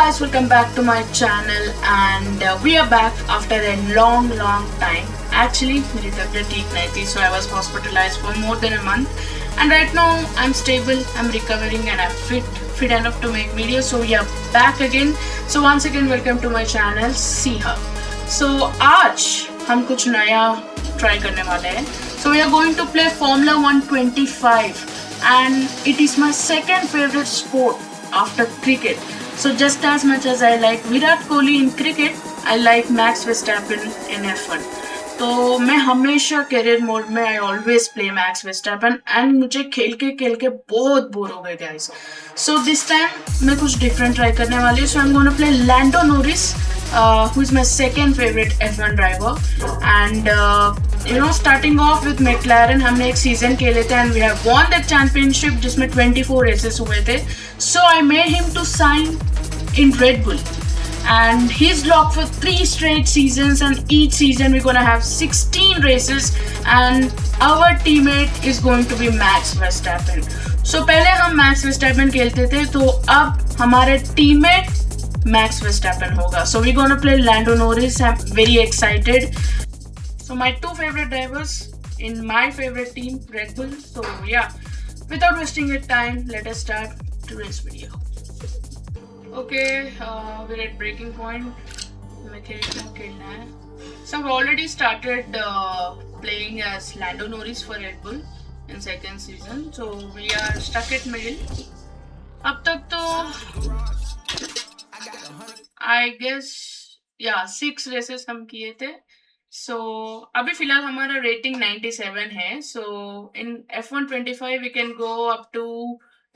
guys, welcome back to my channel and we are back after a long time. Actually, मेरी तबीयत ठीक नहीं थी, so I was hospitalized for more than a month. And right now I'm stable, I'm recovering, and I'm fit enough to make videos. So we are back again. So once again, welcome to my channel. See her. So आज हम कुछ नया try करने वाले हैं. So we are going to play Formula 125, and it is my second favorite sport after cricket. So just as much as I like Virat Kohli in cricket, I like Max Verstappen in F1. तो मैं हमेशा career mode में I always play max Verstappen and मुझे खेल के बहुत bore हो गए गाइस. सो दिस टाइम मैं कुछ डिफरेंट ट्राई करने वाली हूँ. So I am gonna play Lando Norris, who is my second favorite F1 driver, and starting off with McLaren. हमने एक सीजन खेले थे and we have won the championship जिसमें 24 रेसेस हुए थे. So I made him to sign in Red Bull. And he's locked for 3 straight seasons, and each season we're gonna have 16 races, and our teammate is going to be Max Verstappen. So पहले हम Max Verstappen खेलते थे, तो अब हमारे teammate Max Verstappen होगा. So we're gonna play Lando Norris. I'm very excited. So my 2 favorite drivers in my favorite team, Red Bull. So yeah, without wasting your time, let us start today's video. Okay, we're at breaking point. मैं खेलना है. So I've already started playing as Lando Norris for Red Bull in second season. So we are stuck at middle. अब तक तो I guess 6 races हम किए थे. So अभी फिलहाल हमारा rating 97 है. So in F125 we can go up to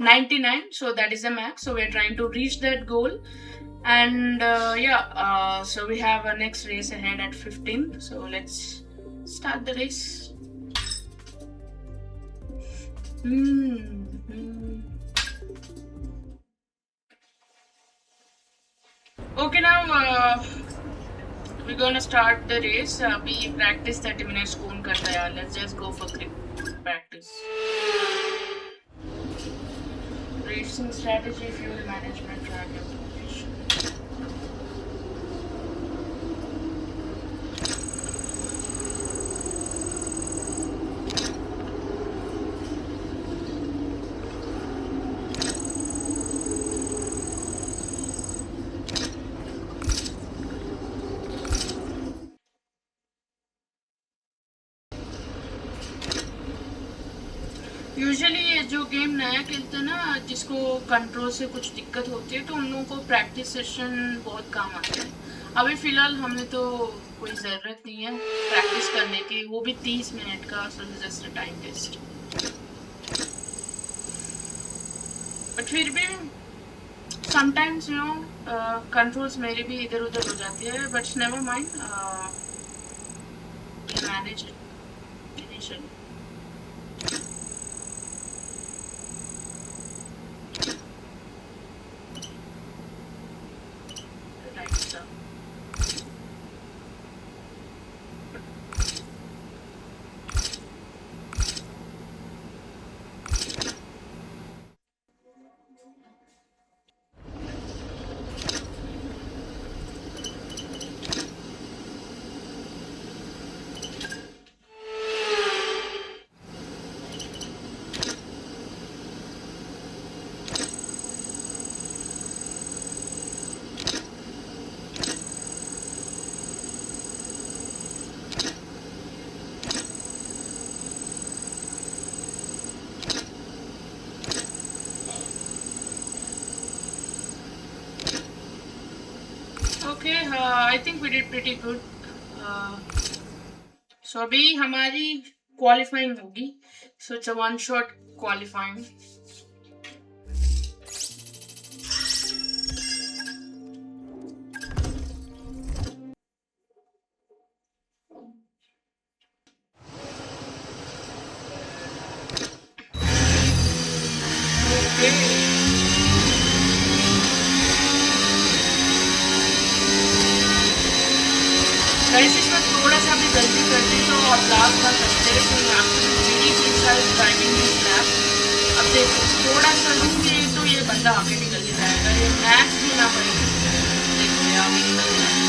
99, so that is the max. So we're trying to reach that goal, and so we have a next race ahead at 15. So let's start the race. Okay, now we're gonna start the race. We practice 30 minutes कौन करता है यार. Let's just go for quick practice. Racing strategy, fuel management, track information. Usually ये जो game नया खेलते हैं ना, जिसको कंट्रोल से कुछ दिक्कत होती है, तो उन लोगों को प्रैक्टिस सेशन बहुत काम आता है. अभी फ़िलहाल हमें तो कोई ज़रूरत नहीं है प्रैक्टिस करने की, वो भी 30 मिनट का. So just a time test. But फिर भी समटाइम्स कंट्रोल्स मेरे भी इधर उधर हो जाती है, but never mind, manage it initially. Okay, I think we did pretty good. So अभी हमारी क्वालिफाइंग होगी. So it's a one shot qualifying. Guys, इसमें थोड़ा सा भी गलती करते तो आप लास्ट कर सकते हैं. तो यहाँ पे मेरी ड्राइविंग दिस लैप. अब देखो थोड़ा सा लूँगी तो ये बंदा आगे निकल के जाएगा. ये मैक्स भी ना पड़ेगा. आगे निकलते हैं।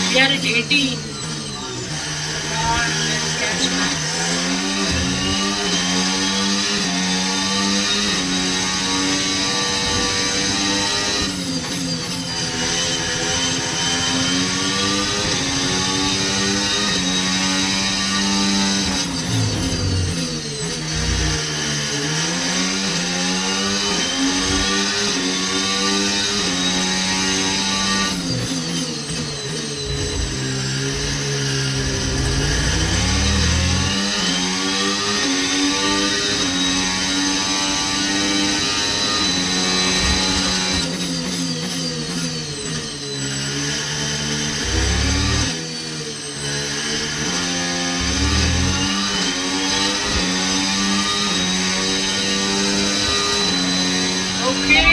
We are at 18. Come on, let's catch Max. Okay,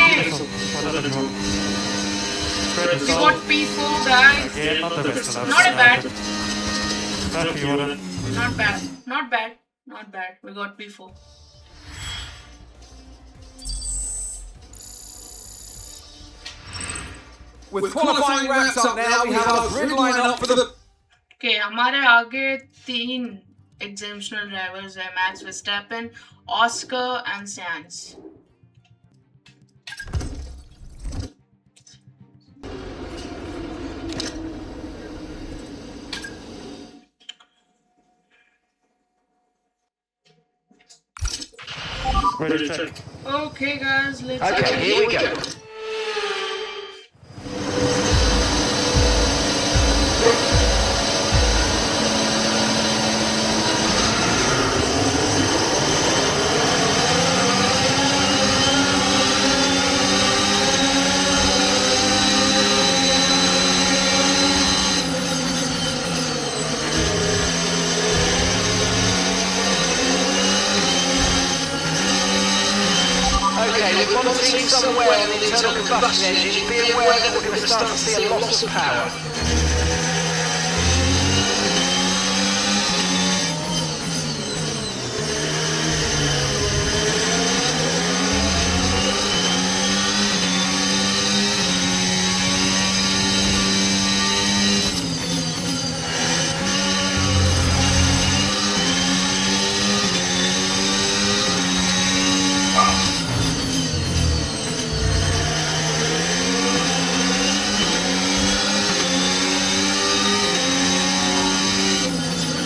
we got P4, guys. Not a bad. Not bad. Not bad. Not bad. We got P4. With qualifying wraps up now, we have our grid line up for the... Okay, हमारे आगे 3 exemptional drivers हैं, Max Verstappen, Oscar and Sainz. Ready to check. Okay, guys, let's go. Okay, here we go. Okay, we're monitoring somewhere an internal combustion engine. Be aware that we're going to start to see a loss of power.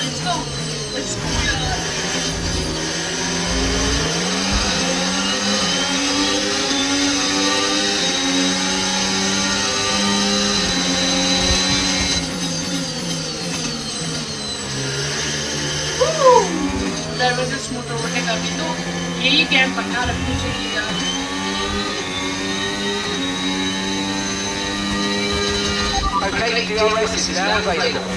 Let's go. Let's go. That was a smooth overtake. अभी तो यही cam पन्ना रखनी चाहिए यार. Okay, DRS is now available.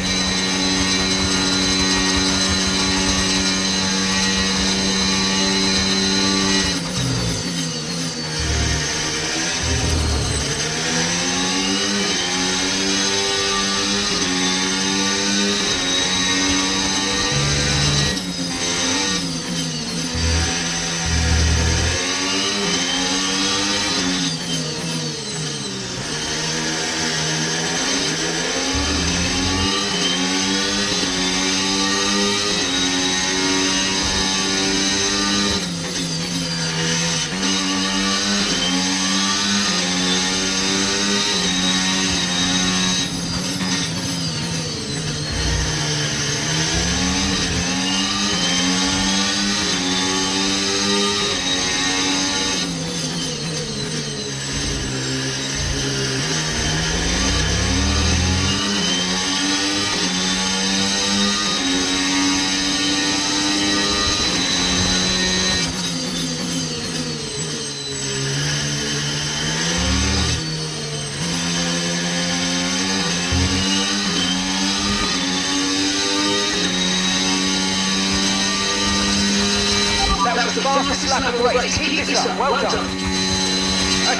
That was the fastest lap of the race. Keep this up. Well done.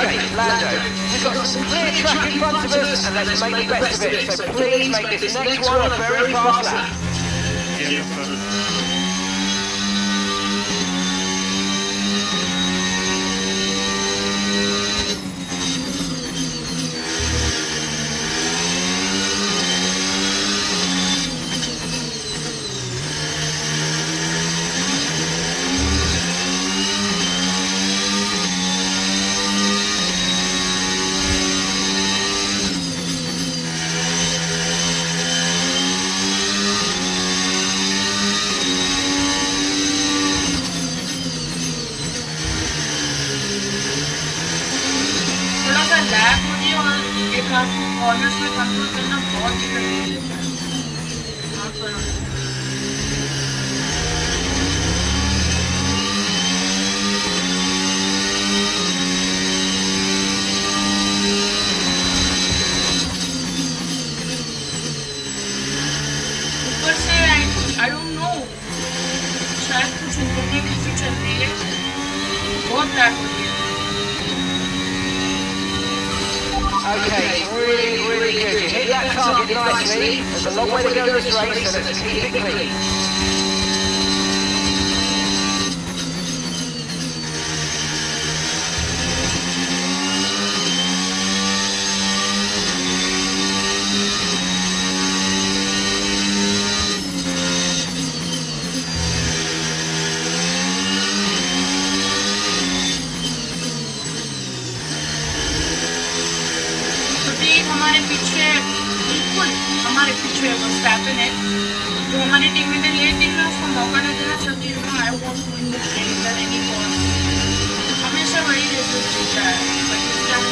Okay, Lando, we've got some clear track in front of us, and let's make the best of it. So please make this next one a very fast lap. थोड़ा सा lag हो रही है और ये car को corners में control करना बहुत दिक्कत होती है। बहुत बड़ा। ऊपर से आई डोंट नो, शायद कुछ इंटरनेट इशू चल रही है, बहुत लैग हो रही है। Okay, really, really good. You hit that target nicely. There's a long way to go this race, so let's keep it clean. हमारे पीछे, बिल्कुल हमारे पीछे वर्स्टैपेन है, तो हमारी टीम में लेट देखना, उसको मौका नहीं देना चाहती हूँ। I want to win this race at any cost. हमेशा वही रेसेस जीतता है, बट इस टाइम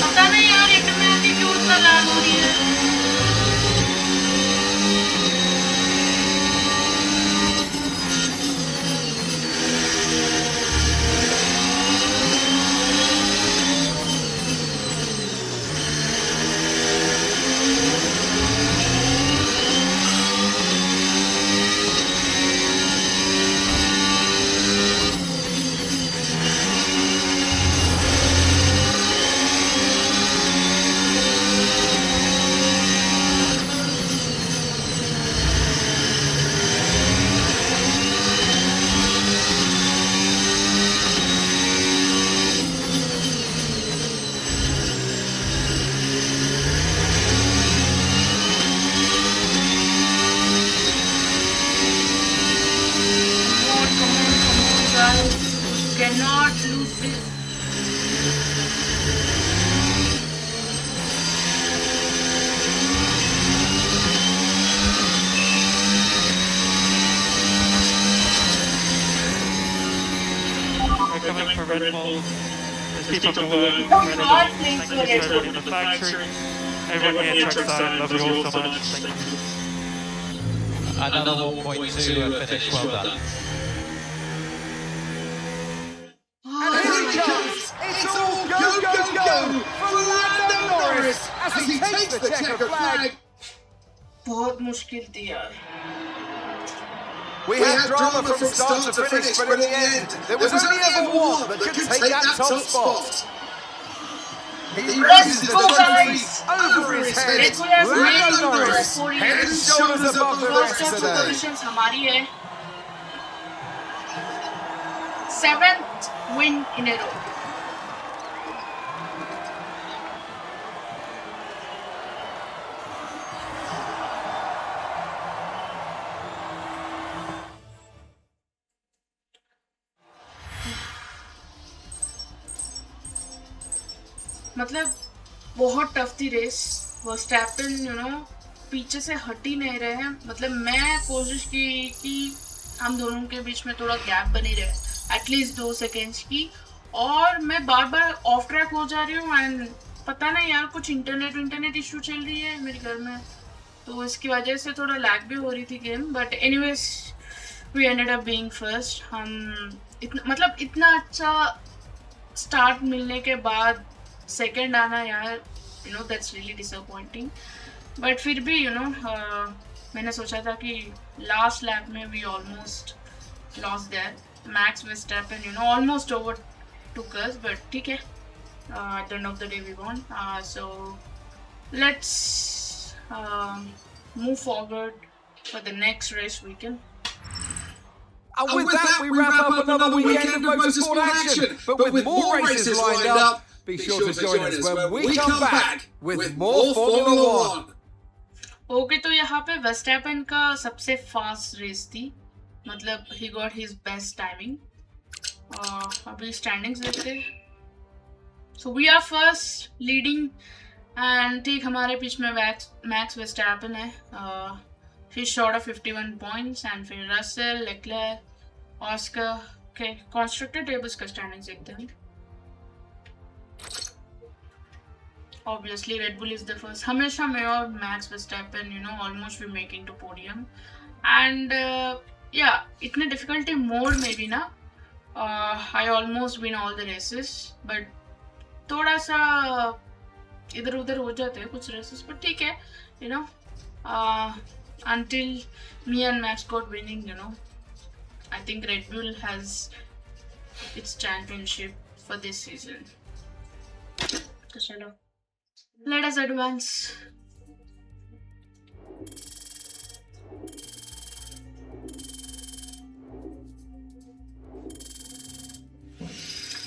पता नहीं यार, ये तो मैं आती क्यों उतना लैग हो रही है। Cannot lose this. We're coming for Red Bull. Just keep up the work. Red God, Bull. thanks Thank for you Red to Bull. everybody in the factory. Everyone here trackside, love you all so much. Thank you. Another 1.2 finish, well done. And here he comes! It's all go, go, go for Lando Norris as he takes the checker flag. बहुत मुश्किल थी यार। We had drama from start to finish, but in the end, there was only ever one that could take that top spot. He raises the go, trophy guys. over his head. Red Bull has made Lando the Norris, pole head and shoulders above the First rest of two today. positions हमारी है। 7th win in a row. मतलब बहुत tough थी race. Verstappen पीछे से हट ही नहीं रहे हैं। मतलब मैं कोशिश की कि हम दोनों के बीच में थोड़ा गैप बनी रहे, एटलीस्ट 2 सेकेंड्स की, और मैं बार बार ऑफ ट्रैक हो जा रही हूँ। एंड पता नहीं यार, कुछ इंटरनेट इशू चल रही है मेरे घर में, तो इसकी वजह से थोड़ा लैग भी हो रही थी game. But anyways we ended up being first. हम इतना अच्छा स्टार्ट मिलने के बाद सेकंड आना यार, दैट्स रियली डिसअपॉइंटिंग। बट फिर भी मैंने सोचा था कि लास्ट लैप में we almost lost there. Max Verstappen almost overtook us, but ठीक है, at the end of the day we won. So let's move forward for the next race weekend. And with that, we wrap up another weekend of motorsport action. But with more races lined up, be sure to join us when we come back with more Formula One. Okay, तो यहाँ पे Verstappen का सबसे fast race थी, मतलब he got his best timing. अभी standings देखते हैं। So we are first leading, and ठीक हमारे बीच में मैक्स वर्स्टैपन है। he's short of 51 points, and फिर रसेल, लेक्लेयर, ऑस्कर के कंस्ट्रक्टर टेबल्स का स्टैंडिंग्स देखते हैं। Obviously Red Bull is the first. हमेशा मैं और max Verstappen almost we making to podium, and yeah, इतने difficulty mode में भी ना I almost win all the races, but थोड़ा सा इधर उधर हो जाते हैं कुछ रेसेस, पर ठीक है, until me and Max got winning, I think Red Bull has its championship for this season. So chalo, let us advance.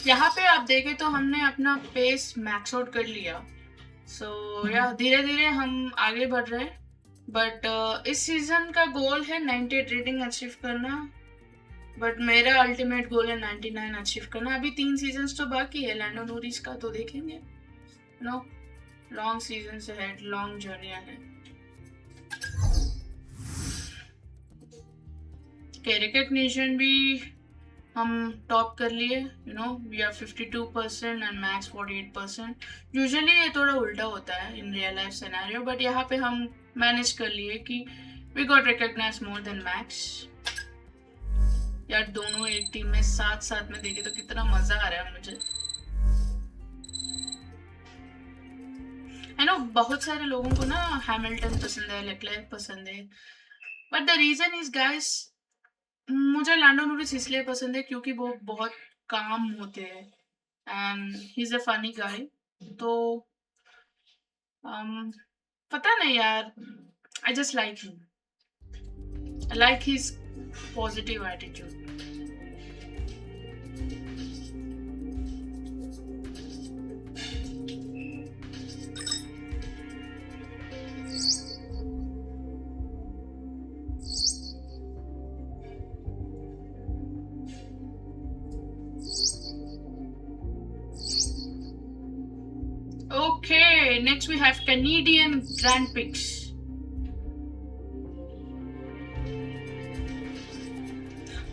यहाँ पे आप देखें तो हमने अपना पेस मैक्स आउट कर लिया। सो या धीरे धीरे हम आगे बढ़ रहे हैं, बट इस सीजन का गोल है 98 रेटिंग अचीव करना, बट मेरा अल्टीमेट गोल है 99 अचीव करना। अभी 3 सीजन्स तो बाकी है लैंडो नॉरिस का, तो देखेंगे। Long seasons ahead, long journey ahead. Recognition भी हम टॉप कर लिए, we are 52% and Max 48%। Usually ये थोड़ा उल्टा होता है in real life scenario, but यहाँ पे हम मैनेज कर लिए कि we got recognize more than Max. यार दोनों एक टीम में साथ में देखे तो कितना मजा आ रहा है मुझे। बहुत सारे लोगों को ना हैमिल्टन पसंद है, लेक्लेयर पसंद है, but the reason is guys, मुझे लैंडो नॉरिस इसलिए पसंद है क्योंकि वो बहुत काम होते हैं and he is a funny guy. तो पता नहीं यार, I just like him, I like his positive attitude. Okay, next we have Canadian Grand Prix.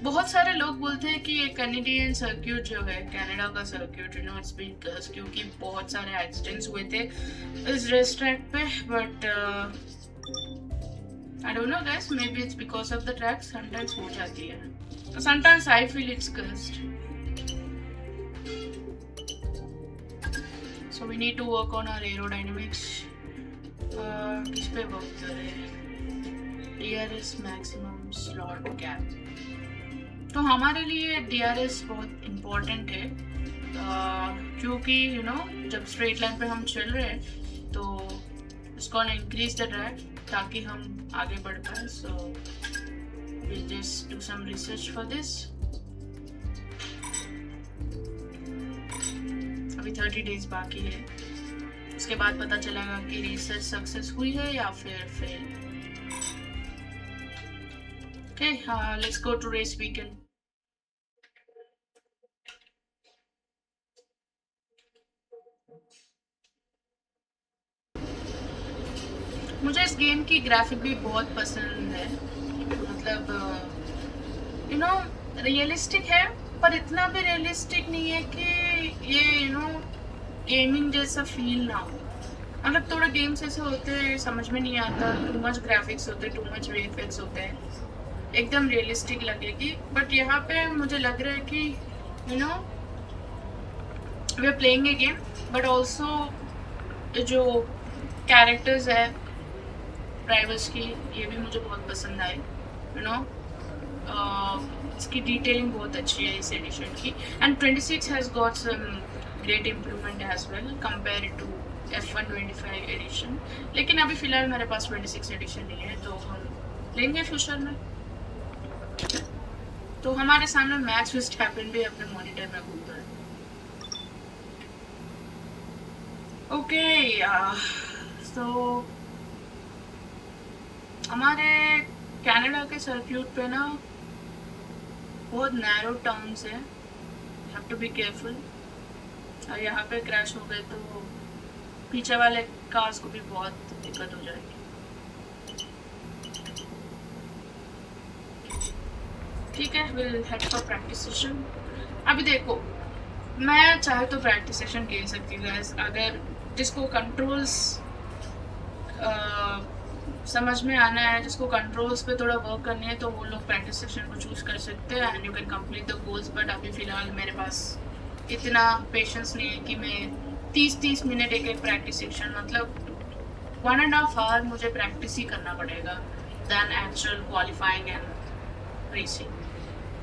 बहुत सारे लोग बोलते हैं कि ये कैनेडियन सर्क्यूट जो है, कनाडा का सर्क्यूट, इट्स बीन कर्स्ड क्योंकि बहुत सारे एक्सीडेंट्स हुए थे इस रेस ट्रैक पे, but I don't know guys, may be it's because of the track, sometimes हो जाती है, sometimes I feel it's cursed. So we need to work on our aerodynamics. किस पे वर्क करें? DRS maximum slot gap. तो हमारे लिए DRS बहुत इम्पोर्टेंट है, क्योंकि जब स्ट्रेट लाइन पे हम चल रहे हैं तो इसको इंक्रीज द ड्रैग ताकि हम आगे बढ़ पाए। So we'll just do some research for this. अभी 30 डेज बाकी है, उसके बाद पता चलेगा कि रिसर्च सक्सेस हुई है या फिर fail. Okay, let's go to race weekend. मुझे इस गेम की ग्राफिक भी बहुत पसंद है, मतलब यू नो रियलिस्टिक है पर इतना भी रियलिस्टिक नहीं है कि ये यू नो गेमिंग जैसा फील ना हो। मतलब थोड़े गेम्स ऐसे होते हैं समझ में नहीं आता, टू मच ग्राफिक्स होते हैं, टू मच वीएफएक्स होते हैं, एकदम रियलिस्टिक लगेगी। बट यहाँ पे मुझे लग रहा है कि you know we are playing a game, but also जो कैरेक्टर्स है ड्राइवर्स की ये भी मुझे बहुत पसंद आए, यू नो इसकी डिटेलिंग बहुत अच्छी है इस एडिशन की। And 26 has got some great improvement as well compare to F125 edition, लेकिन अभी फ़िलहाल मेरे पास 26 एडिशन नहीं है, तो हम लेंगे फ्यूचर में। तो हमारे सामने मैक्स वर्स्टैपेन भी अपने मॉनिटर में घूम रहा है। ओके, तो हमारे कनाडा के सर्क्यूट पे ना बहुत नैरो टर्न्स है, you have to be careful. और यहाँ पे क्रैश हो गए तो पीछे वाले कार्स को भी बहुत दिक्कत हो जाएगी। ठीक है, will head for practice session. अभी देखो, मैं चाहे तो प्रैक्टिस सेशन खेल सकती हूँ गाइस, अगर जिसको कंट्रोल्स समझ में आना है, जिसको कंट्रोल्स पे थोड़ा वर्क करनी है, तो वो लोग प्रैक्टिस सेशन को चूज कर सकते हैं and you can complete the goals. But अभी फ़िलहाल मेरे पास इतना पेशेंस नहीं है कि मैं 30-30 मिनट एक प्रैक्टिस सेक्शन, मतलब 1.5 आवर मुझे प्रैक्टिस ही करना पड़ेगा than actual qualifying and racing.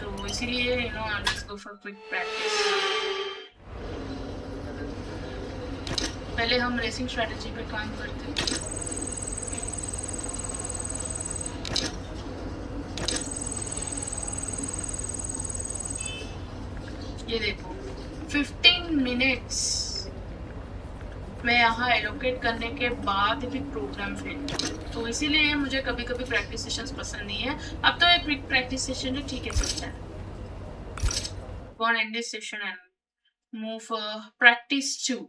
तो इसीलिए you know let's go for quick practice. पहले हम रेसिंग स्ट्रेटजी पे काम करते हैं। ये देखो 15 मिनट्स मैं यहाँ एलोकेट करने के बाद भी प्रोग्राम फेल, तो इसीलिए मुझे कभी कभी प्रैक्टिस सेशंस पसंद नहीं है। अब तो एक क्विक प्रैक्टिस सेशन है, ठीक है चलता है। Go on end this session and move for practice 2.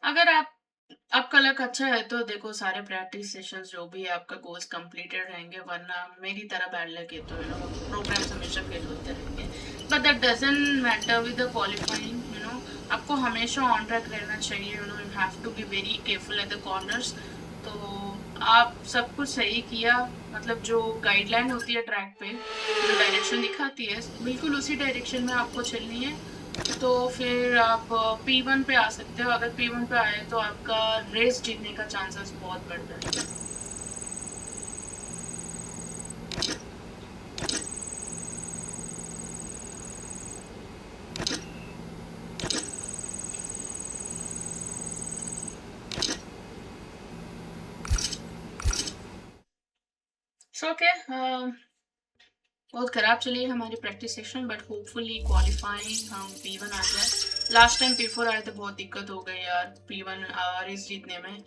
अगर आपका लक अच्छा है तो देखो सारे प्रैक्टिस सेशंस जो भी है आपका गोल्स कंप्लीटेड रहेंगे, वरना मेरी तरह बैड लक है तो यू नो प्रोग्राम्स हमेशा फेल होते रहेंगे। But that doesn't matter with the qualifying, you know आपको हमेशा ऑन ट्रैक रहना चाहिए, you know you have to be very careful at the corners. तो आप सब कुछ सही किया, मतलब जो गाइडलाइन होती है ट्रैक पे, जो डायरेक्शन दिखाती है बिल्कुल उसी डायरेक्शन में आपको चलनी है, तो फिर आप P1 पे आ सकते हो। अगर P1 पे आए तो आपका रेस जीतने का चांसेस बहुत बढ़ता है। ओके, बहुत ख़राब चली हमारी practice session, but hopefully qualifying हम P1 आ जाए। लास्ट टाइम P4 आए तो बहुत दिक्कत हो गई यार P1 रेस जीतने में,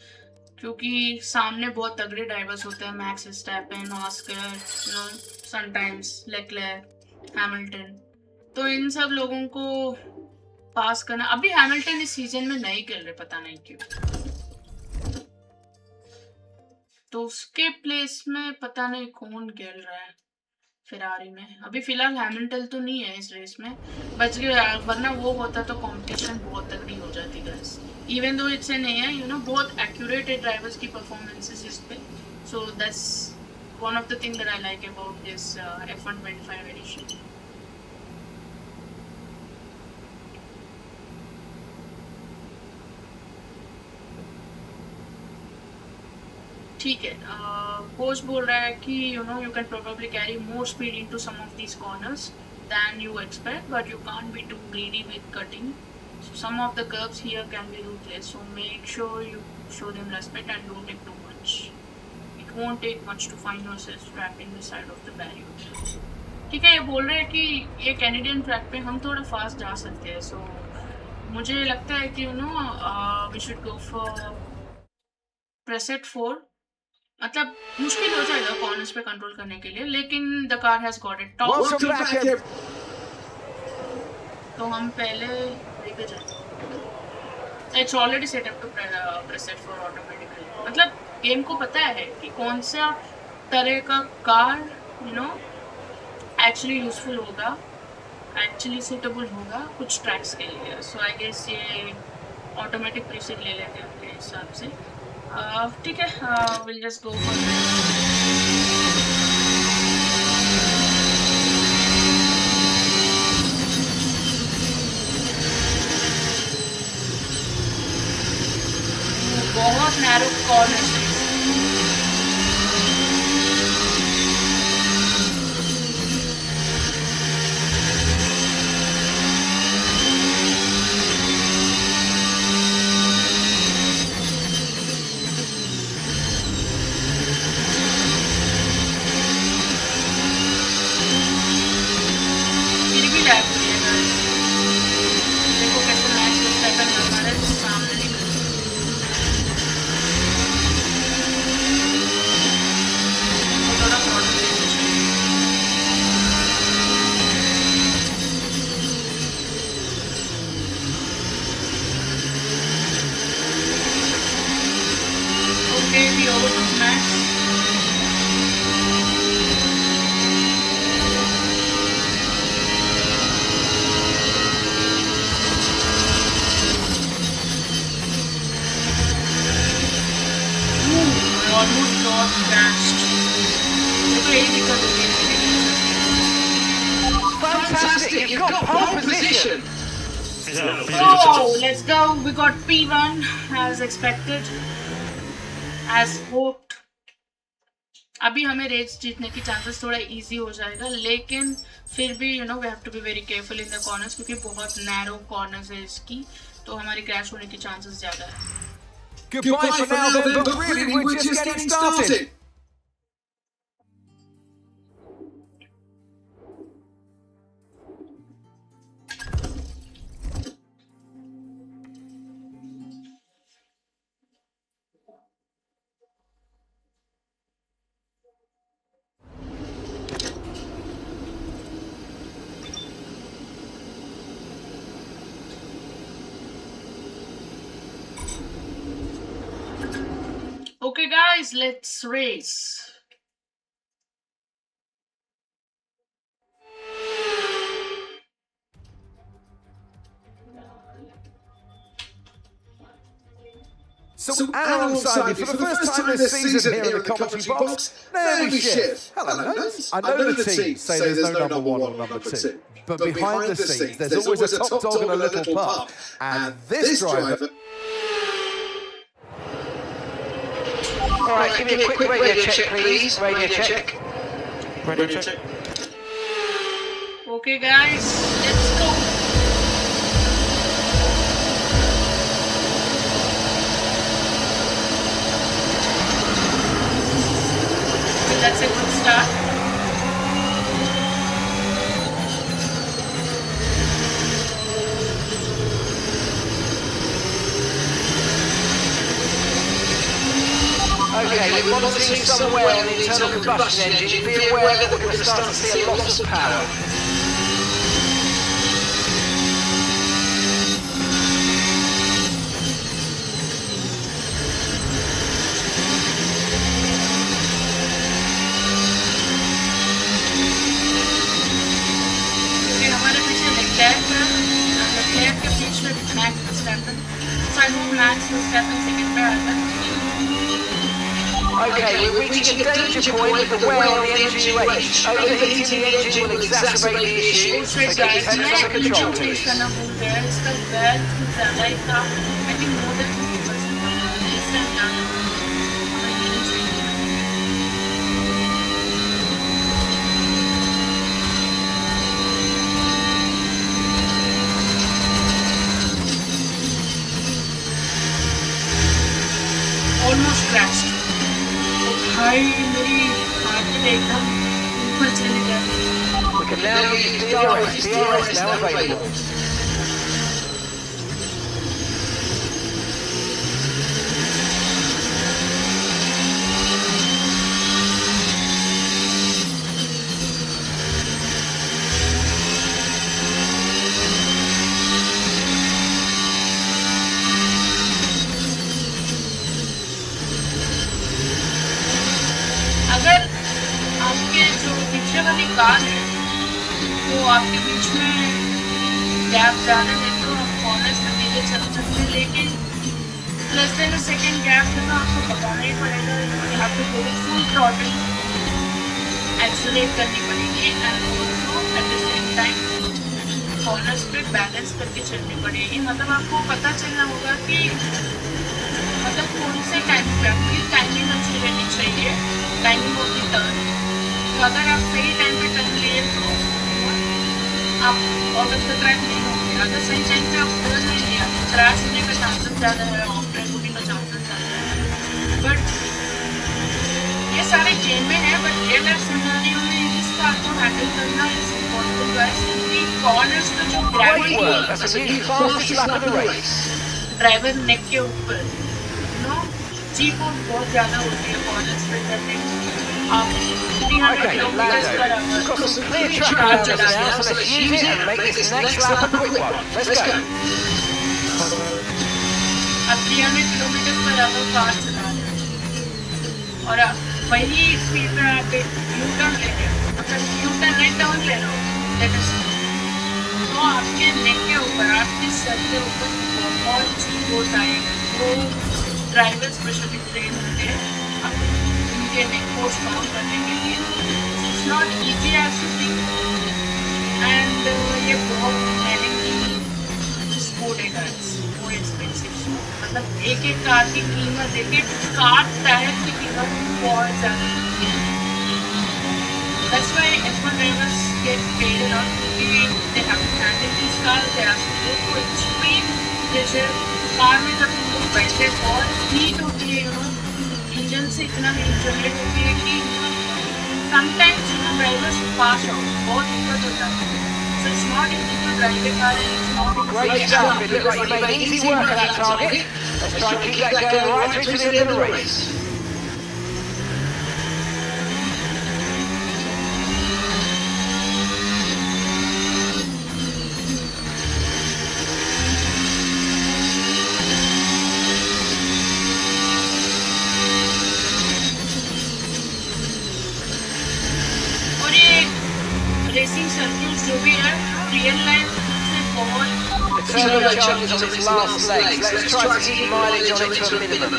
क्योंकि सामने बहुत तगड़े ड्राइवर्स होते हैं, max Verstappen, Oscar, you know sometimes LeClair, Hamilton. तो इन सब लोगों को पास करना, अभी हैमिल्टन इस सीजन में नहीं खेल रहे, पता नहीं क्यों, तो उसके प्लेस में पता नहीं कौन खेल रहा है फेरारी में। अभी फिलहाल हैमिल्टन तो नहीं है इस रेस में, बच गया, वरना वो होता तो कंपटीशन बहुत तगड़ी हो जाती गाइस। इवन दो इससे नहीं है, यू नो बहुत एक्यूरेट है ड्राइवर्स की परफॉर्मेंसेस इस पे, so that's one of the thing that I like about this F125 edition. ठीक है, कोच बोल रहा है कि you know you can probably carry more speed into some of these corners than you expect, but you can't be too greedy with cutting. So some of the curves here can be ruthless, so make sure you show them respect and don't take too much. It won't take much to find yourself trapped in the side of the barrier. ठीक है, ये बोल रहे हैं कि ये Canadian track पे हम थोड़ा फास्ट जा सकते हैं, सो मुझे लगता है कि we should go for preset 4. मतलब मुश्किल हो जाएगा कॉर्नर्स पे कंट्रोल करने के लिए, लेकिन the car has got it top. Welcome back, everyone. तो हम पहले लेके जाएंगे. It's already set up to preset four automatically. मतलब गेम को पता है कि कौन सा तरह का कार एक्चुअली यूजफुल होगा, एक्चुअली सूटेबल होगा कुछ ट्रैक्स के लिए. सो आई गेस ये ऑटोमेटिक प्रीसेट ले लेते हैं अपने हिसाब से. ठीक है, विल जस्ट गो फॉर बहुत नैरो कॉर्नर. देखो कैसे मैच सेकंड हमारे सामने निकल. थोड़ा problem okay we overtook Max. Almost got crashed. देखो यही दिक्कत होती है. Fantastic! You've got pole position! Oh, let's go. We got P1 as expected, as hoped. अभी हमें रेस जीतने की चांसेस थोड़ा इजी हो जाएगा, लेकिन फिर भी we have to be very careful in the corners क्योंकि बहुत नैरो कॉर्नर्स है इसकी, तो हमारी क्रैश होने की चांसेस ज़्यादा है. Goodbye for now, then, but really, we're just getting started. Okay guys, let's race. So alongside me for the first time this season here in the commentary box, Naomi Schiff. Hello, Naomi. I know the team say there's no number one or number two, but behind the scenes there's always a top dog and a little pup, and this driver... All right, give me a quick radio check, please. Radio check. Radio check. Okay guys, let's go. Okay, that's a good start. Okay, we're monitoring somewhere on the internal combustion engine. Be aware that we're going to start to see a loss of power. Okay, हमारे पीछे Leclerc के बीच में Max Verstappen. So I hope Max Verstappen second पे आता है. Okay, we're reaching a danger point with the wear on the NGUH. Overheating the engine will exacerbate the issue, so Straight get guys, your head मैं under control, engine please. करना भूल गया. इसका बैल कुछ ज़्यादा ही था. I think more than 50%. इस टाइम जाना हमें नहीं चाहिए. क्रैश। तो भाई मेरी हार्ट रेट एकदम ऊपर चली जाती है। We can now use DRS. DRS now available. अगर आपके जो पीछे वाली कार है तो आपके बीच में गैप ज़्यादा है तो आप कॉर्नर्स में धीरे चल सकते हैं, लेकिन लेस देन सेकेंड गैप है तो आपको बताना ही पड़ेगा। यहाँ पे फुल थ्रॉटल एक्सेलरेट करनी पड़ेगी and also at the same time corners पे बैलेंस करके चलनी पड़ेगी। मतलब आपको पता चलना होगा कि मतलब कौन से टाइम पे आपकी टाइमिंग अच्छी रहनी चाहिए, टाइमिंग ऑफ द टर्न। तो अगर आप सही टाइम पे टर्न लिए तो आप आउट ऑफ द ट्रैक नहीं होंगे। अगर सही टाइम पे आप टर्न नहीं लिया तो क्रैश होने का चांसेस ज़्यादा है, ऑफ ट्रैक होने का चांसेस ज़्यादा है। बट ये सारे गेम में है, बट रियल लाइफ सिनेरियो में इस कार को हैंडल करना इज इम्पोर्टेंट गाइस, क्योंकि कॉर्नर्स में जो Great work. Gravity That's a new fastest lap of the race. Driver neck के ऊपर नो जी फोर्स बहुत ज़्यादा होती है कॉर्नर्स पे करने में। आप 300 Okay, किलोमीटर पर Lando. We've got our some clear track around us now, so let's use it and make this next lap a quick one. Let's go. आप 300 किलोमीटर पर आवर कार चला रहे हो और आप वही स्पीड में आप एक यू टर्न ले रहे हो। अगर यू टर्न नहीं टर्न ले रहे हो लेट अस तो आपके नेक के ऊपर, आपके सर के ऊपर बहुत जी फोर्स आएगा। वो ड्राइवर स्पेशली ट्रेन होते हैं उनके नेक फोर्स काम करने के लिए। It's not easy as you think and ये बहुत महंगी स्पोर्ट है गाइस, वो एक्सपेंसिव स्पोर्ट। मतलब एक एक कार की कीमत, एक एक कार टायर की कीमत बहुत ज़्यादा होती है। That's why F1 drivers get paid a lot because they have to handle these cars, they have to go through extreme pressure। Car में जब तुम लोग बैठते बहुत हीट होती है, इंजन से इतना हीट जनरेट होती है कि समटाइम्स ड्राइवर्स पास आउट बहुत दिक्कत हो जाती है। So it's not easy to drive a car and it's not easy Great to stuff. It looked like you made easy work of that target. Let's try and keep that going right through to the end of the race. और ये racing circuit जो भी है real life से बहुत The turbocharger's on its last legs. Let's try to keep mileage on it to a minimum.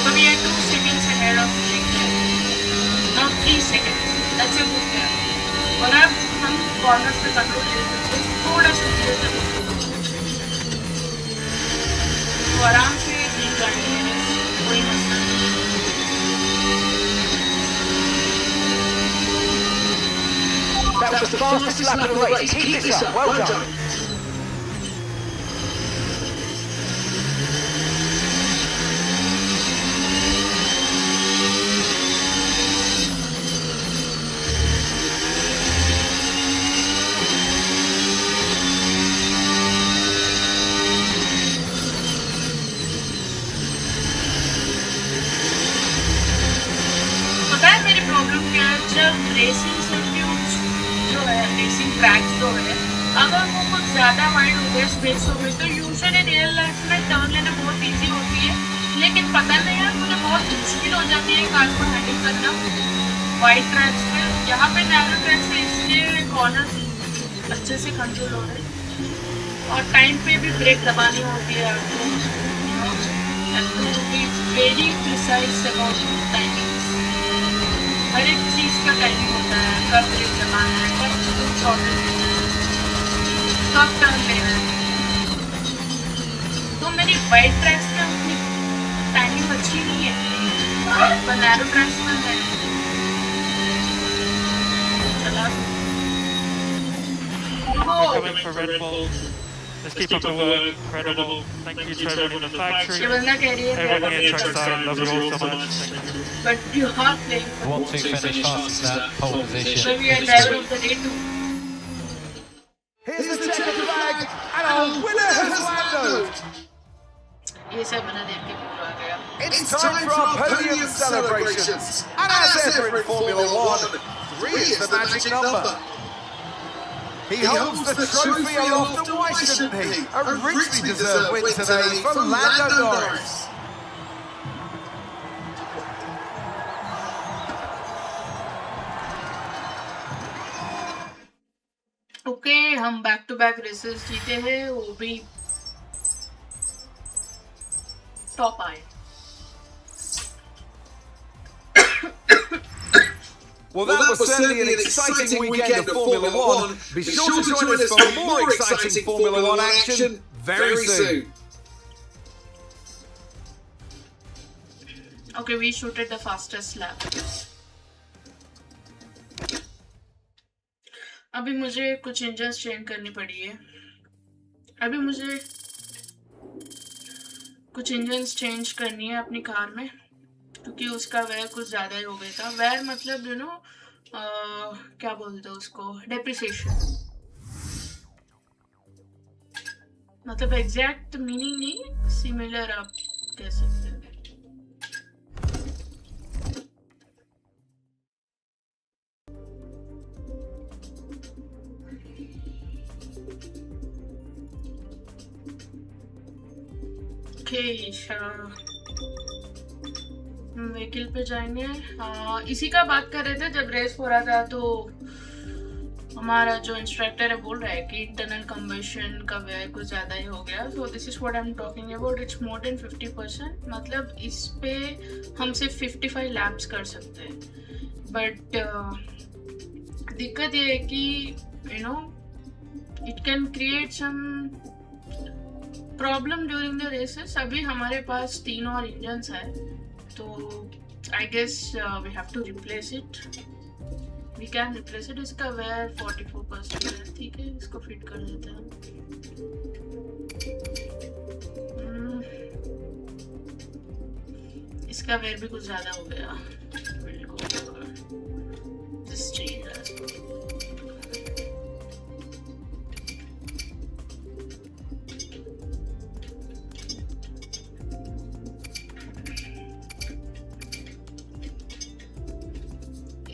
but we are 2 seconds ahead of Leclerc, not 3 seconds। That's a good gap। और अब हम corner पे control ले सकते हैं, थोड़ा सा धीरे चलो तो आराम से लीड कर लेंगे, कोई मसला नहीं। That was the fastest lap of the race. Keep this up. Well done. पता है मेरी प्रॉब्लम क्या है? जब रेसिंग सर्किट जो है, रेसिंग ट्रैक जो है, अगर वो कुछ ज़्यादा वाइड हो गए, स्पेस हो गई, तो यूजुअली रियल लाइफ में टर्न लेना बहुत इजी होती है। लेकिन पता नहीं है, मुझे बहुत मुश्किल हो जाती है कार को हैंडल करना वाइड ट्रैक्स पे। यहाँ पे नैरो ट्रैक्स पे इसलिए कॉर्नर अच्छे से कंट्रोल हो रहे हैं और टाइम पे भी ब्रेक दबानी होती है आपको। वेरी प्रिसाइज अबाउट टाइमिंग्स, हर एक चीज़ का टाइमिंग होता है, कब ब्रेक दबाना है, कब थ्रॉटल देना है, कब टर्न लेना है। वाइड ट्रैक्स में उतनी टाइमिंग अच्छी नहीं है, पर नैरो ट्रैक्स में है। चला We're coming for Red Bull. Let's keep up the work. Incredible. Thank you to everyone in the factory. Shivanna कह रही है Everyone here trackside. Love you all so much. Thank you. but you are playing for Want to finish fastest at pole position. so we are driver of the day too. Here's the checkered flag, and our winner has landed. ये सब मैंने देख के पूरा आ गया। It's time for our podium celebrations. And as ever in Formula One, 3 is the magic number. He holds the trophy aloft, and why shouldn't he? A richly deserved win today for Lando Norris. Okay, हम back to back races जीते हैं, वो भी top आए। Well, that was certainly an exciting weekend of Formula One. Be sure to join us for more exciting Formula One action very soon. Okay, we shooted the fastest lap. अभी मुझे कुछ engines change करनी पड़ी है। अभी मुझे कुछ engines change करनी है अपनी कार में, क्योंकि उसका वेयर कुछ ज़्यादा ही हो गया था। वेयर मतलब यू नो क्या बोलते हैं उसको, डेप्रिसिएशन। मतलब एग्जैक्ट मीनिंग नहीं, सिमिलर आप कह सकते हैं। व्हीकल पे जाएंगे। इसी का बात कर रहे थे जब रेस हो रहा था, तो हमारा जो इंस्ट्रक्टर है बोल रहा है कि इंटरनल कंबशन का व्यय कुछ ज़्यादा ही हो गया। So this is what I am talking about, it's more than 50%। मतलब इस पे हम सिर्फ 55 लैप्स कर सकते हैं, बट दिक्कत ये है कि you know it can create some problem during the races. अभी हमारे पास 3 और इंजन्स है, तो I guess we have to replace it. We can replace it. इसका वेयर 44% है, ठीक है, इसको फिट कर देते हैं। इसका वेयर भी कुछ ज़्यादा हो गया।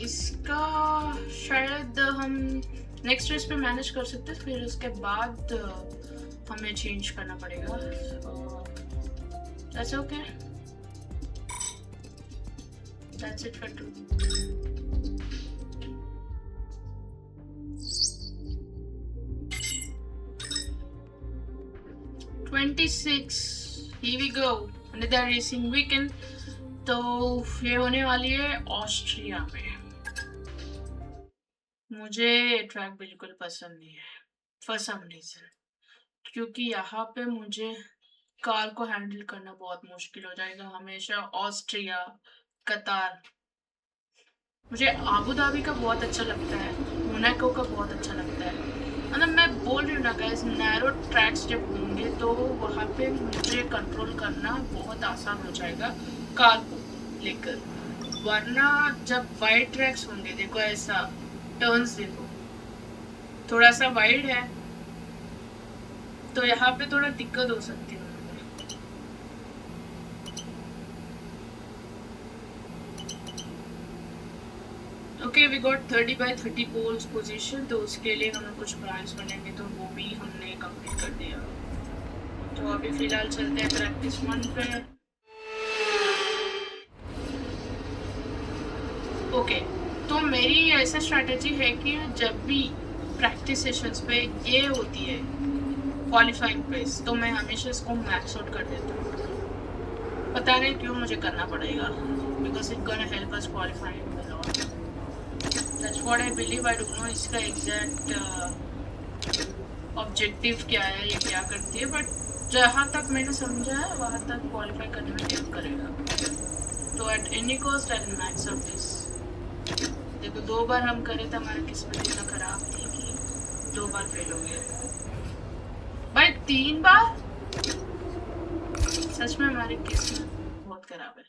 इसका शायद हम नेक्स्ट रेस पे मैनेज कर सकते हैं, फिर उसके बाद हमें चेंज करना पड़ेगा। That's okay, that's it for two. Here we go, another racing weekend। तो ये होने वाली है ऑस्ट्रिया में। मुझे ट्रैक बिल्कुल पसंद नहीं है फॉर सम रीजन, क्योंकि यहाँ पे मुझे कार को हैंडल करना बहुत मुश्किल हो जाएगा। हमेशा ऑस्ट्रिया, कतार, मुझे आबू धाबी का बहुत अच्छा लगता है, मोनाको का बहुत अच्छा लगता है। मतलब मैं बोल रही हूँ ना गाइस, नैरो ट्रैक्स जब होंगे तो वहाँ पे मुझे कंट्रोल करना बहुत आसान हो जाएगा कार को लेकर। वरना जब वाइड ट्रैक्स होंगे, देखो ऐसा टर्न्स देखो, थोड़ा सा वाइड है, तो यहाँ पे थोड़ा दिक्कत हो सकती है। Okay, we got 30/30 poles position, तो उसके लिए हमें कुछ पॉइंट्स बनेंगे, तो वो भी हमने कंप्लीट कर दिया। तो अभी फिलहाल चलते हैं प्रैक्टिस 1 पे। ओके, तो मेरी ऐसा स्ट्रैटेजी है कि जब भी प्रैक्टिस सेशंस पे ये होती है क्वालिफाइंग पेस, तो मैं हमेशा इसको मैक्स आउट कर देता हूँ। पता नहीं क्यों मुझे करना पड़ेगा, because it gonna help us qualifying. That's what I believe. I don't know इसका एग्जैक्ट ऑब्जेक्टिव क्या है, ये क्या करती है, बट जहाँ तक मैंने समझा है वहाँ तक क्वालिफाई करने में हेल्प करेगा। तो eight any cost I will max out this. देखो 2 बार हम करे थे, हमारी किस्मत इतना खराब थी कि 2 बार फेल हो गए भाई। 3 बार सच में हमारी किस्मत बहुत खराब है।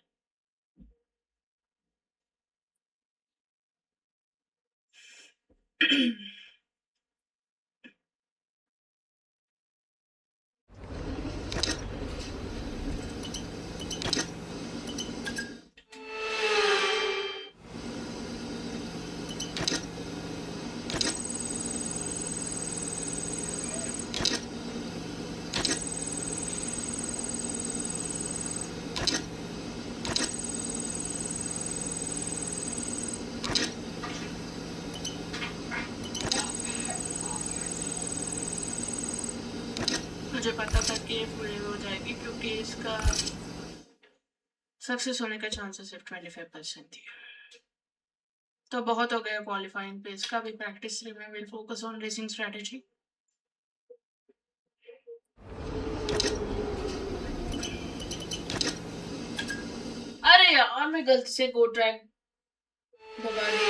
मुझे पता था कि ये पूरी हो जाएगी क्योंकि इसका सक्सेस होने का चांसेस सिर्फ 25% थी। तो बहुत हो गया क्वालिफाइंग पे। इसका भी प्रैक्टिस में will focus on racing strategy. अरे यार मैं गलती से गो ट्रैक दबा दी।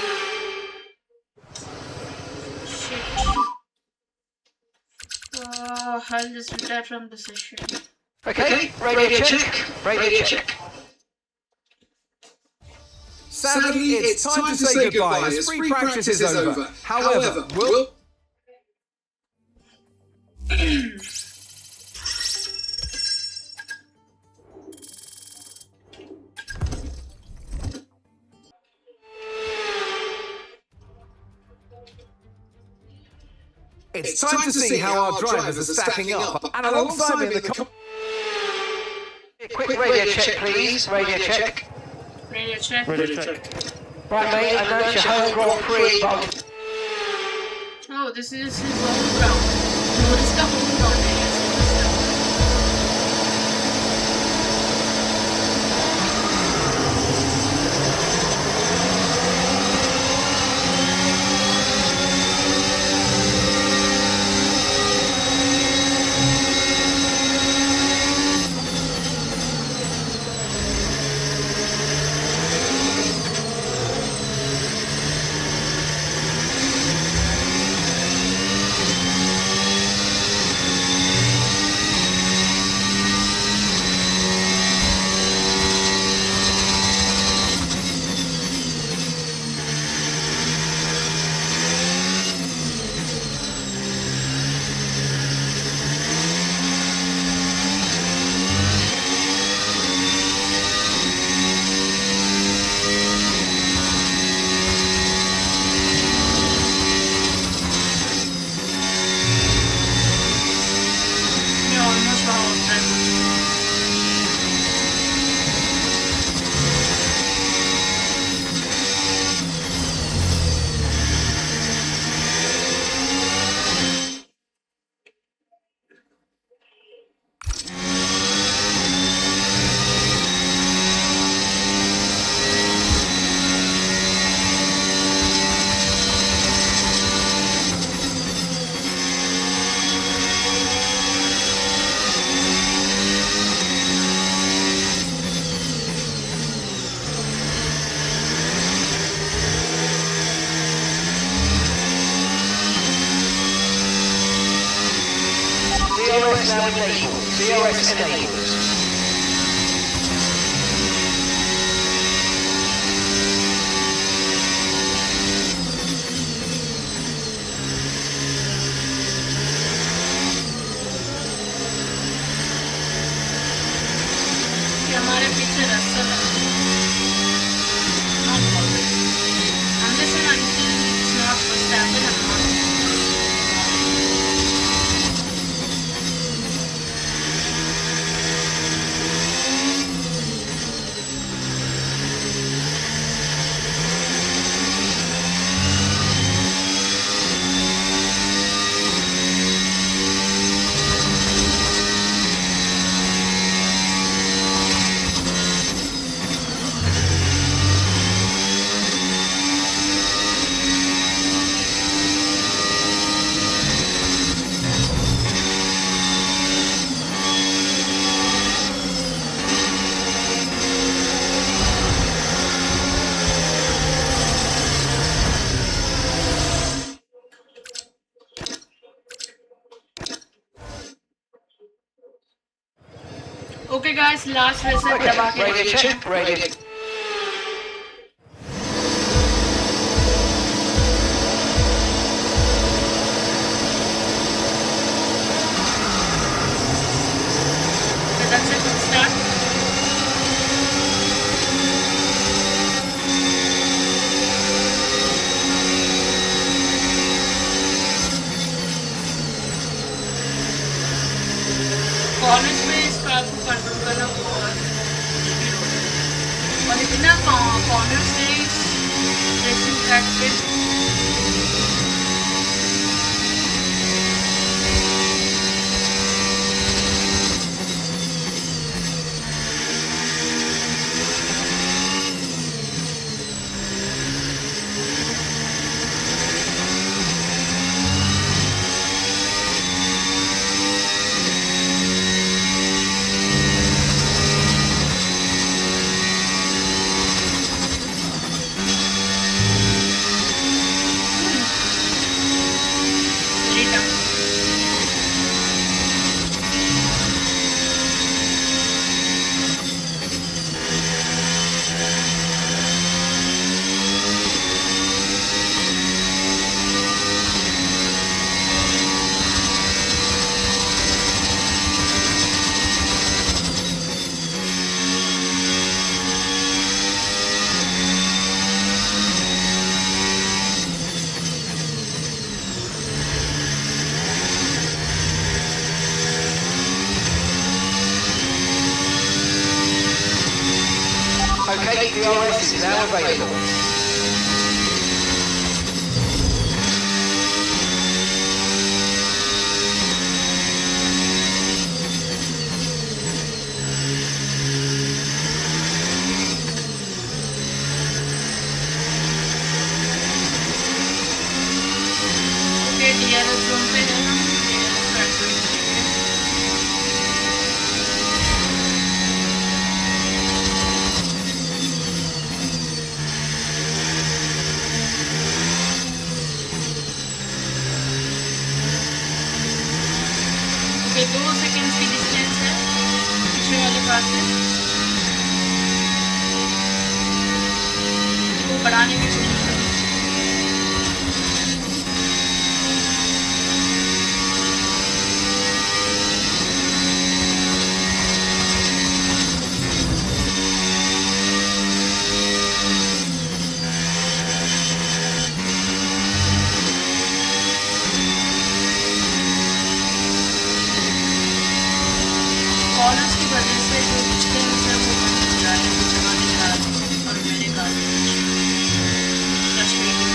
I'll just retire from the session. Okay, radio check. Radio check. Sadly, it's time to say goodbye as free practice is over. However, we'll... It's time to see how our drivers are stacking up, and alongside me in the... Quick radio check, please. Radio check. Radio check. Radio check. Right, mate, announce your home Grand Prix. Oh, this is his home ground. No, this is the home ground. DRS now enabled. DRS enabled. कि हमारे पीछे Russell है। Unless and until it's not Verstappen, I'm not. Okay guys, last reset Okay, दबा के radio देखते हैं. check, radio. Okay, that's it. Let's start. Corners में इस कार को कंट्रोल करना बहुत मुश्किल होता है और इतना कॉर्नर्स है इस रेसिंग ट्रैक पे. Very tough. Okay, DRS is now available. Okay DRS zone पे है हम DRS कंट्रोल करेंगे. ओके 2 सेकंड्स की डिस्टेंस है पीछे वाले कार से. इसको बढ़ाने की कोशिश करें. कॉर्नर्स की वजह से जो डिस्टेंस है वो कम हो रहा है पीछे वाली कार और मेरे कार के बीच. फ्रस्ट्रेटिंग.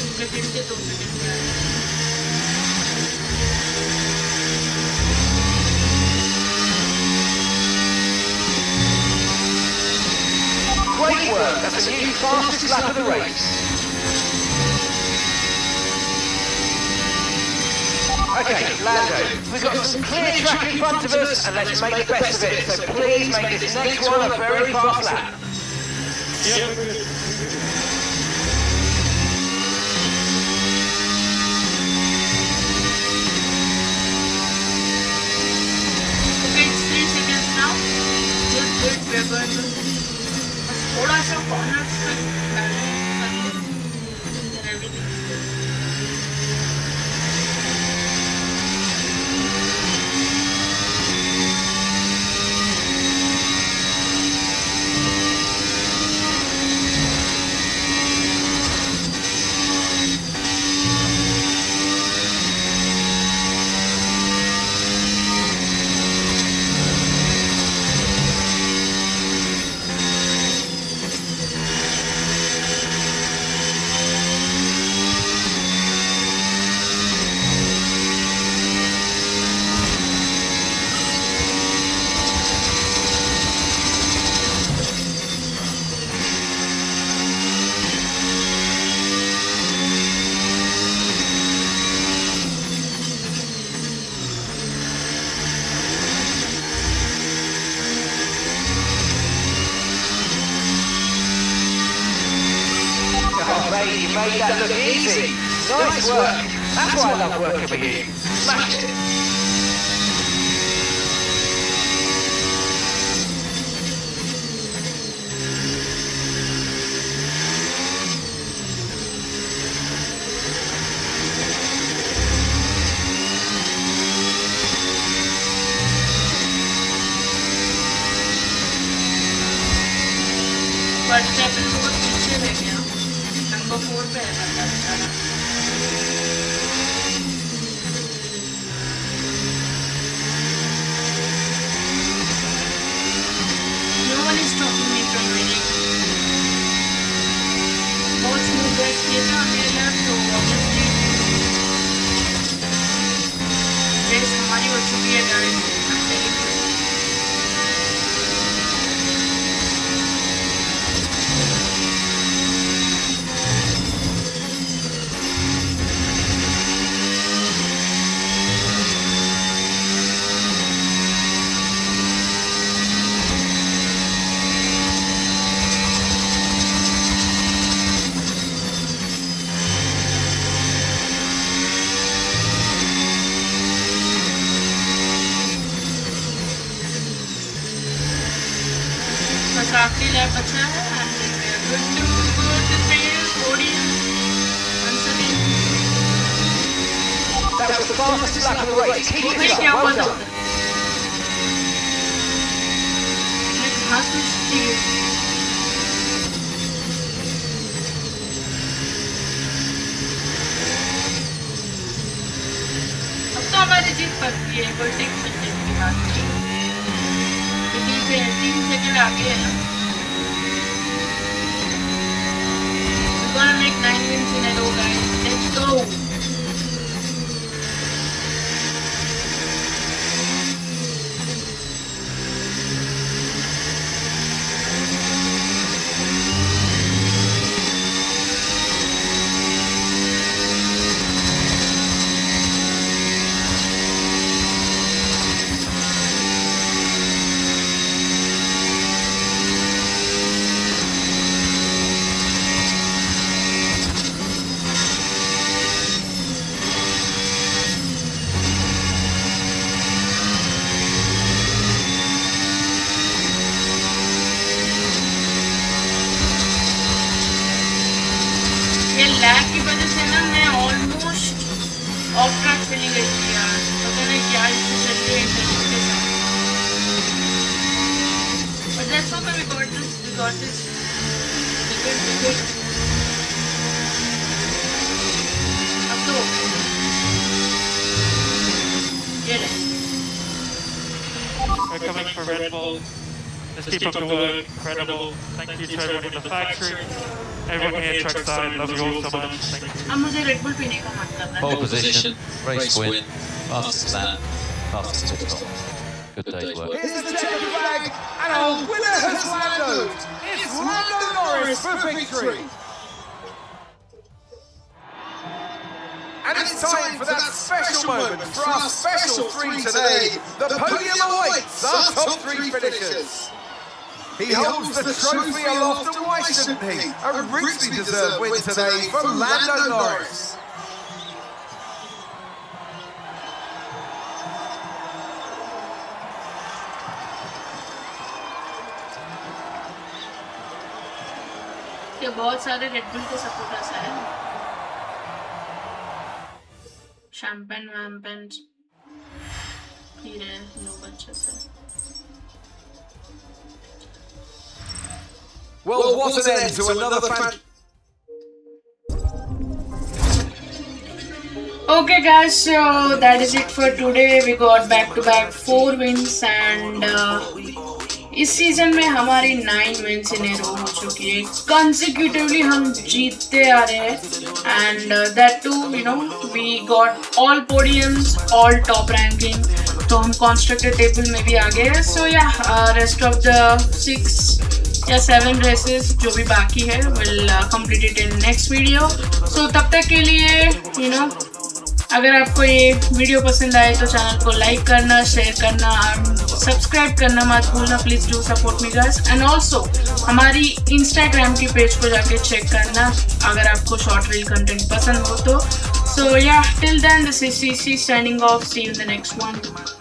ओके फिर से 2 सेकंड का है. Great work, that's the new fastest lap of the race. Okay, Lando, we've got some clear track in front of us and let's make the best of it. So please make this next one a very fast lap. Okay, it's 3 seconds now. Good, we're going to बस थोड़ा सा corners पे balance करके then everything is good. Oh, mate, you made that look easy. Nice work. That's why I love working with you. Smash it. Verstappen बहुत पीछे रह गया, number 4 पे है बंदा बेचारा। No one is stopping me from winning. बहुत smooth drive किया था मेरे लैप, तो ऑब्वियसली रेस हमारी हो चुकी है गाइस। बस आखिरी लैप बचा है and we are good to go to the podium once again. That was the fastest lap of the race. Keep वो it भाई up. क्या हुआ Well था done. मैं घास में छुट्टी गई। अब तो हमारी जीत पक्की है, कोई टेंशन नहीं की बात नहीं। लेकिन से 3 सेकंड आगे है ना। We're gonna make 9 wins in a row, guys. Let's go. ये लैग की वजह से ना मैं ऑलमोस्ट ऑफ ट्रैक चली गई थी यार, पता नहीं क्या इशू चल रही है इंटरनेट के साथ। But that's okay, we got this. We good. अब तो ये रहे। We're coming for Red Bull. Let's keep up the work. Incredible. Thank you to everyone in the factory. Everyone here trackside. Love you all so much. Thank you. अब मुझे red bull पीने का मन कर रहा है। Pole position, race win, fastest lap, fastest pit stop. Good day's work. Here's the checkered flag, and our winner has landed. It's Lando Norris for victory. And it's time for that special moment for our special 3 today. The podium awaits our top 3 finishers. He holds the trophy aloft, and why shouldn't he? A richly deserved win today for Lando Norris. ये बहुत सारे red bull के supporters हैं। Champagne वैम्पेन P रहे हैं लोग अच्छे से। Well, what an end to another Okay guys, so that is it for today. We got back-to-back 4 wins and इस सीजन में हमारी 9 wins in a row हो चुकी है। Consecutively हम जीतते आ रहे हैं and that too, you know, we got all podiums, all top ranking. तो हम constructor table में भी आ गए हैं। So yeah, rest of the 6 या 7 रेसेस जो भी बाकी है will complete it in next video. So तब तक के लिए यू नो अगर आपको ये वीडियो पसंद आए तो चैनल को लाइक करना, शेयर करना और सब्सक्राइब करना मत भूलना। Please do support me guys and also हमारी इंस्टाग्राम की पेज को जाके चेक करना अगर आपको शॉर्ट रील कंटेंट पसंद हो तो। So yeah, till then this is CC signing off. See you in the next one.